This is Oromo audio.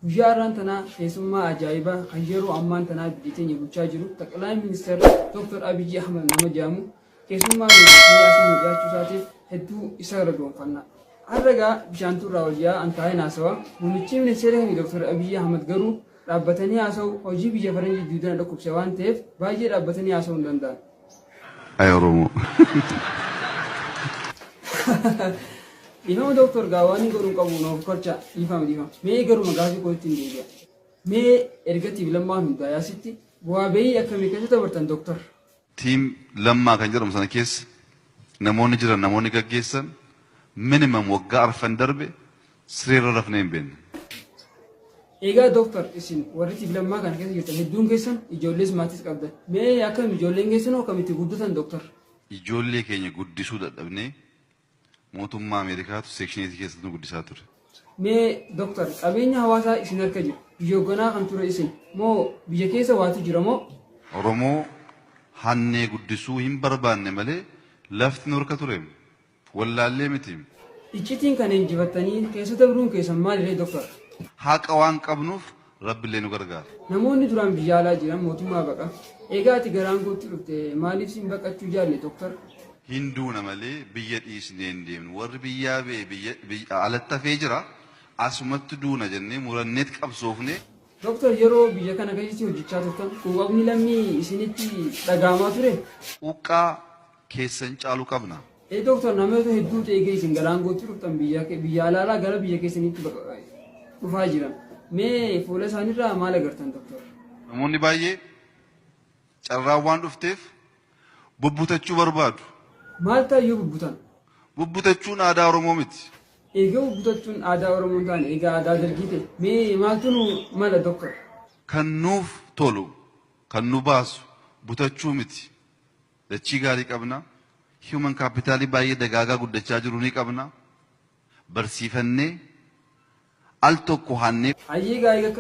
Guyyaarraan tanaa keessummaa ajaa'ibaa kan yeroo ammaan tanaa biyya teenya bulchaa jiru Xaqilaa Ministeer Dr. Abiyyi Ahmed nama jedhamu keessummaa asii dhiyaachuu isaatiif hedduu isa irra doonfanna. Har'agaa bishaan turraa waliyaa antaa'een haasawaa muummichi ministeera Dr. Abiyyi Ahmed garuu dhaabbatanii haasa'u hojii biyya faranjii diidana dhukkubse waan ta'eef baay'ee dhaabbatanii haasa'uu hin danda'an. Ay Oromoo. Ifama Dr. Gaawanii godhuun qabu noof korcha ifama. Mee garuu magaafii kootti hin deebi'a. Mee ergatiif lammaan hundaa yaasitti bu'aa bayii akkamii keessa dabartan Dr. Tiim lammaa kan jedhamu sana keessa namoonni jiran namoonni gaggeessan minimum waggaa arfan darbe sireerra rafnee hin beekne. Egaa Dr. isin warri tiif lammaa kana keessa jirtan hedduun keessan ijoollees maatis qabdan. Mee akkam ijoolleen keessan hoo akkamitti guddatan Dr. Ijoollee keenya guddisuu dadhabnee mootummaa Ameerikaatu seekshineetii keessatti nu guddisaa ture. Mee Dr. qabeenya hawaasaa isin harka jiru biyya hoogganaa kan ture isin moo biyya keessa waatu jira moo? Oromoo hannee guddisuu hin barbaanne malee lafti nu harka ture wallaallee miti. Iccitiin kan injifattanii keessatti biruun keessan maaliree Dr. Haqa waan qabnuuf Rabbiillee nu gargaara. Namoonni duraan biyya alaa jiran mootummaa baqa. Egaa ati garaan gootti dhufte maaliif sin baqachuu jaalle Dr. Hinduuna malee biyya dhiisnee hin deemnu. Warri biyyaa biyya alatti hafee jira. Asumatti duuna jennee muranneet qabsoofne. Dr. yeroo biyya kana keessatti hojjechaa turtan quuqamni lammii isinitti dhagaamaa ture? Quuqqaa keessan caalu qabna. Dr. namoota hedduu ta'ee isin garaan gootti dhuftan biyya alaalaa gara biyya keessanitti dhufaa jiran. Mee fuula isaaniirraa maal agartan Dr. Namoonni baay'ee carraan waan dhufteef bubbutachuu barbaadu. Maal ta'eyyuu bubbutan? Bubbutachuun aadaa Oromoo miti. Egaa bubbutachuun aadaa Oromoo hin taane egaa aadaa dargii ta'e. Mee maaltu nu mala Dr. Kan nuuf tolu, kan nu baasu butachuu miti. Dachii gaarii qabna. Human capitalii baay'ee dagaagaa guddachaa jiru ni qabna. Barsiifannee al tokko hannee. Hayyee gaa'ee